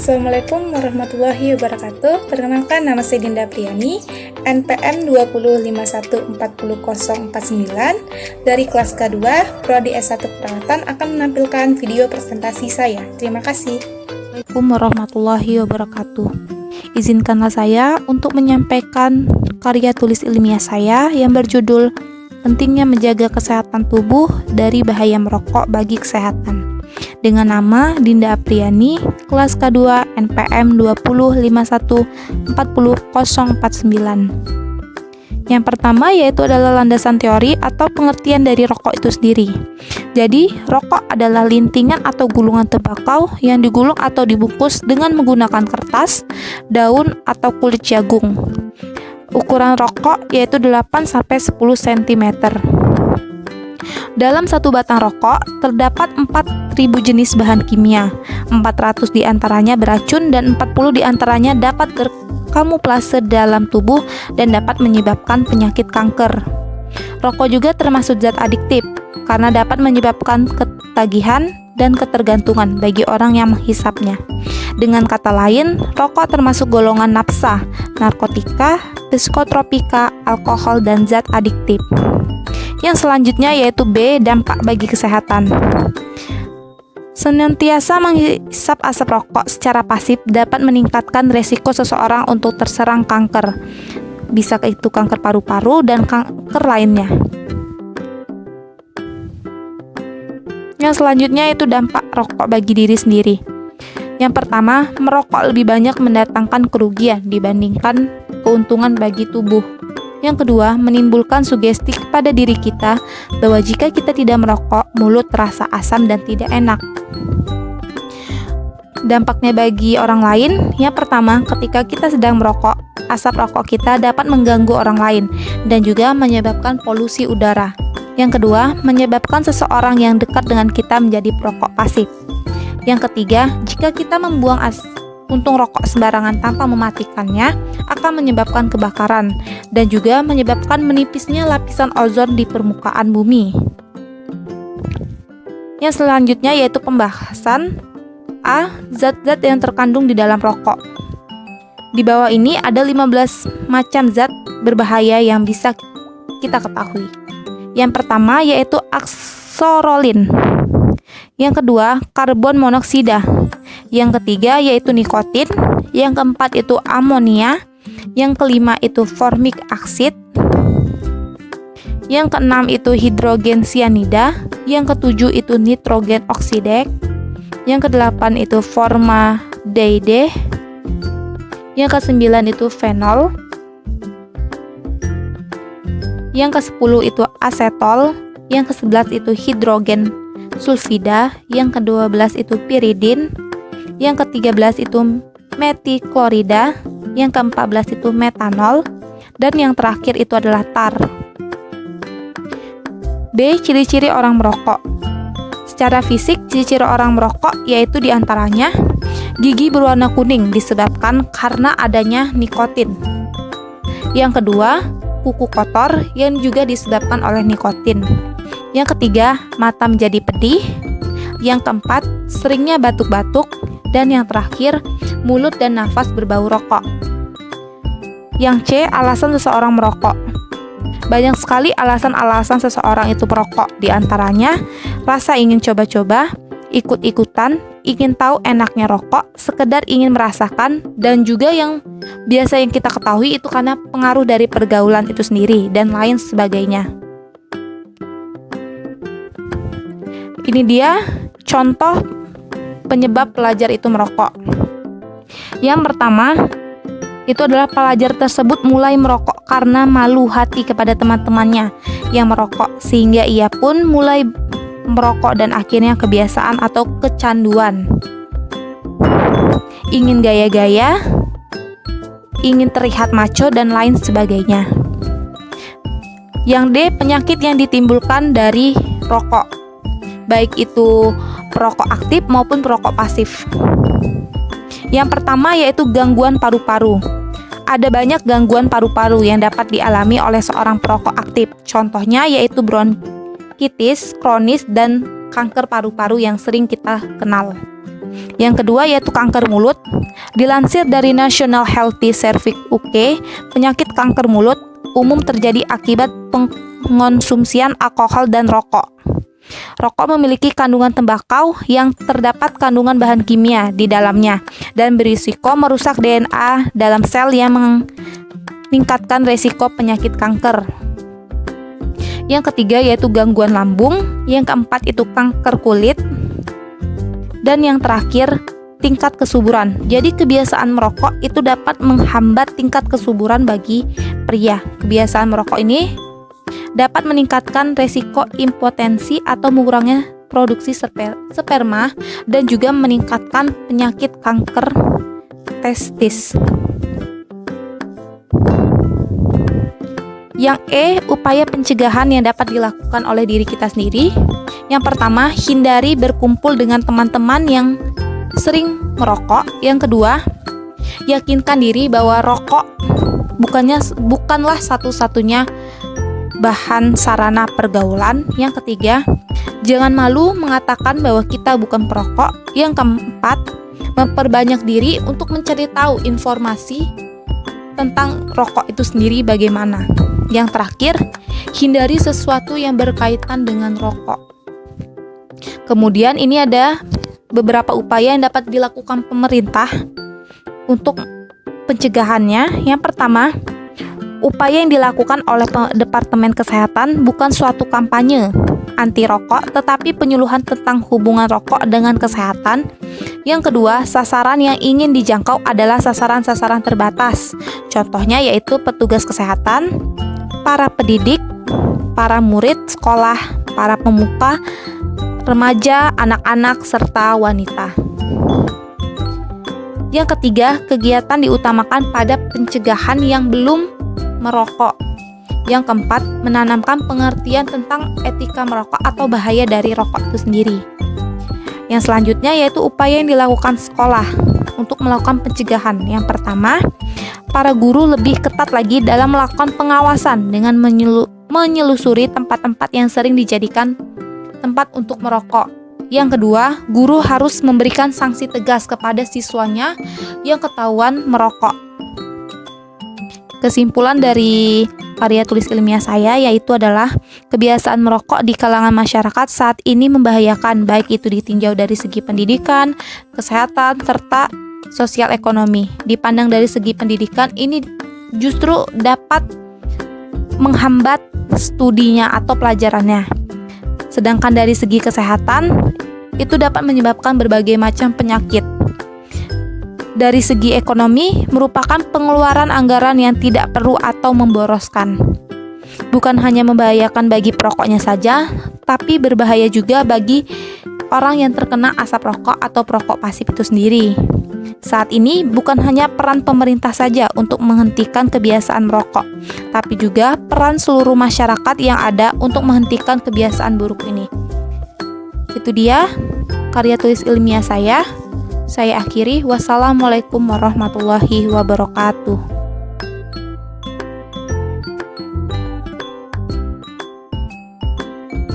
Assalamualaikum warahmatullahi wabarakatuh. Perkenalkan, nama saya Dinda Priani, NPM 20514049 dari kelas K2, Prodi S1 Perawatan akan menampilkan video presentasi saya. Terima kasih. Assalamualaikum warahmatullahi wabarakatuh. Izinkanlah saya untuk menyampaikan karya tulis ilmiah saya yang berjudul Pentingnya Menjaga Kesehatan Tubuh dari Bahaya Merokok Bagi Kesehatan, dengan nama Dinda Apriani, kelas K2 NPM 201540049. Yang pertama yaitu adalah landasan teori atau pengertian dari rokok itu sendiri. Jadi, rokok adalah lintingan atau gulungan tembakau yang digulung atau dibungkus dengan menggunakan kertas, daun, atau kulit jagung. Ukuran rokok yaitu 8-10 cm. Dalam satu batang rokok terdapat 4.000 jenis bahan kimia. 400 diantaranya beracun dan 40 diantaranya dapat berkamuflase dalam tubuh dan dapat menyebabkan penyakit kanker. Rokok juga termasuk zat adiktif karena dapat menyebabkan ketagihan dan ketergantungan bagi orang yang menghisapnya. Dengan kata lain, rokok termasuk golongan nafsa, narkotika, psikotropika, alkohol, dan zat adiktif. Yang selanjutnya yaitu B, dampak bagi kesehatan. Senantiasa menghisap asap rokok secara pasif dapat meningkatkan resiko seseorang untuk terserang kanker. Bisa itu kanker paru-paru dan kanker lainnya. Yang selanjutnya yaitu dampak rokok bagi diri sendiri. Yang pertama, merokok lebih banyak mendatangkan kerugian dibandingkan keuntungan bagi tubuh. Yang kedua, menimbulkan sugesti kepada diri kita bahwa jika kita tidak merokok, mulut terasa asam dan tidak enak. Dampaknya bagi orang lain, yang pertama, ketika kita sedang merokok, asap rokok kita dapat mengganggu orang lain dan juga menyebabkan polusi udara. Yang kedua, menyebabkan seseorang yang dekat dengan kita menjadi perokok pasif. Yang ketiga, jika kita membuang puntung rokok sembarangan tanpa mematikannya, akan menyebabkan kebakaran dan juga menyebabkan menipisnya lapisan ozon di permukaan bumi. Yang selanjutnya yaitu pembahasan A. Zat-zat yang terkandung di dalam rokok. Di bawah ini ada 15 macam zat berbahaya yang bisa kita ketahui. Yang pertama yaitu aksorolin. Yang kedua, karbon monoksida. Yang ketiga yaitu nikotin. Yang keempat itu amonia. Yang kelima itu formik aksid. Yang keenam itu hidrogen cyanida. Yang ketujuh itu nitrogen oksida. Yang kedelapan itu formaldehyde. Yang kesembilan itu fenol. Yang ke-10 itu asetol. Yang ke-11 itu hidrogen sulfida. Yang ke-12 itu piridin. Yang ke-13 itu metiklorida. Yang ke-14 itu metanol. Dan yang terakhir itu adalah tar. B. Ciri-ciri orang merokok. Secara fisik, ciri-ciri orang merokok yaitu diantaranya gigi berwarna kuning disebabkan karena adanya nikotin. Yang kedua, kuku kotor yang juga disebabkan oleh nikotin. Yang ketiga, mata menjadi pedih. Yang keempat, seringnya batuk-batuk. Dan yang terakhir, mulut dan nafas berbau rokok. Yang C, alasan seseorang merokok. Banyak sekali alasan-alasan seseorang itu merokok. Di antaranya, rasa ingin coba-coba, ikut-ikutan, ingin tahu enaknya rokok, sekedar ingin merasakan, dan juga yang biasa yang kita ketahui itu karena pengaruh dari pergaulan itu sendiri, dan lain sebagainya. Ini dia contoh penyebab pelajar itu merokok. Yang pertama, itu adalah pelajar tersebut mulai merokok karena malu hati kepada teman-temannya yang merokok, sehingga ia pun mulai merokok dan akhirnya kebiasaan atau kecanduan. Ingin gaya-gaya, ingin terlihat macho, dan lain sebagainya. Yang D, penyakit yang ditimbulkan dari rokok, baik itu perokok aktif maupun perokok pasif. Yang pertama yaitu gangguan paru-paru. Ada banyak gangguan paru-paru yang dapat dialami oleh seorang perokok aktif. Contohnya yaitu bronkitis kronis dan kanker paru-paru yang sering kita kenal. Yang kedua yaitu kanker mulut. Dilansir dari National Healthy Cervix UK, penyakit kanker mulut umum terjadi akibat pengonsumsian alkohol dan rokok. Rokok memiliki kandungan tembakau yang terdapat kandungan bahan kimia di dalamnya dan berisiko merusak DNA dalam sel yang meningkatkan risiko penyakit kanker. Yang ketiga yaitu gangguan lambung, yang keempat itu kanker kulit, dan yang terakhir tingkat kesuburan. Jadi kebiasaan merokok itu dapat menghambat tingkat kesuburan bagi pria. Kebiasaan merokok ini dapat meningkatkan resiko impotensi atau mengurangnya produksi sperma dan juga meningkatkan penyakit kanker testis. Yang upaya pencegahan yang dapat dilakukan oleh diri kita sendiri. Yang pertama, hindari berkumpul dengan teman-teman yang sering merokok. Yang kedua, yakinkan diri bahwa rokok bukanlah satu-satunya bahan sarana pergaulan. Yang ketiga, jangan malu mengatakan bahwa kita bukan perokok. Yang keempat, memperbanyak diri untuk mencari tahu informasi tentang rokok itu sendiri bagaimana. Yang terakhir, hindari sesuatu yang berkaitan dengan rokok. Kemudian ini ada beberapa upaya yang dapat dilakukan pemerintah untuk pencegahannya. Yang pertama, upaya yang dilakukan oleh Departemen Kesehatan bukan suatu kampanye anti rokok, tetapi penyuluhan tentang hubungan rokok dengan kesehatan. Yang kedua, sasaran yang ingin dijangkau adalah sasaran-sasaran terbatas. Contohnya yaitu petugas kesehatan, para pendidik, para murid sekolah, para pemuka, remaja, anak-anak, serta wanita. Yang ketiga, kegiatan diutamakan pada pencegahan yang belum merokok. Yang keempat, menanamkan pengertian tentang etika merokok atau bahaya dari rokok itu sendiri. Yang selanjutnya yaitu upaya yang dilakukan sekolah untuk melakukan pencegahan. Yang pertama, para guru lebih ketat lagi dalam melakukan pengawasan dengan menyelusuri tempat-tempat yang sering dijadikan tempat untuk merokok. Yang kedua, guru harus memberikan sanksi tegas kepada siswanya yang ketahuan merokok. Kesimpulan dari karya tulis ilmiah saya yaitu adalah kebiasaan merokok di kalangan masyarakat saat ini membahayakan, baik itu ditinjau dari segi pendidikan, kesehatan, serta sosial ekonomi. Dipandang dari segi pendidikan, ini justru dapat menghambat studinya atau pelajarannya. Sedangkan dari segi kesehatan, itu dapat menyebabkan berbagai macam penyakit. Dari segi ekonomi, merupakan pengeluaran anggaran yang tidak perlu atau memboroskan. Bukan hanya membahayakan bagi perokoknya saja, tapi berbahaya juga bagi orang yang terkena asap rokok atau perokok pasif itu sendiri. Saat ini bukan hanya peran pemerintah saja untuk menghentikan kebiasaan merokok, tapi juga peran seluruh masyarakat yang ada untuk menghentikan kebiasaan buruk ini. Itu dia karya tulis ilmiah saya. Saya akhiri. Wassalamualaikum warahmatullahi wabarakatuh.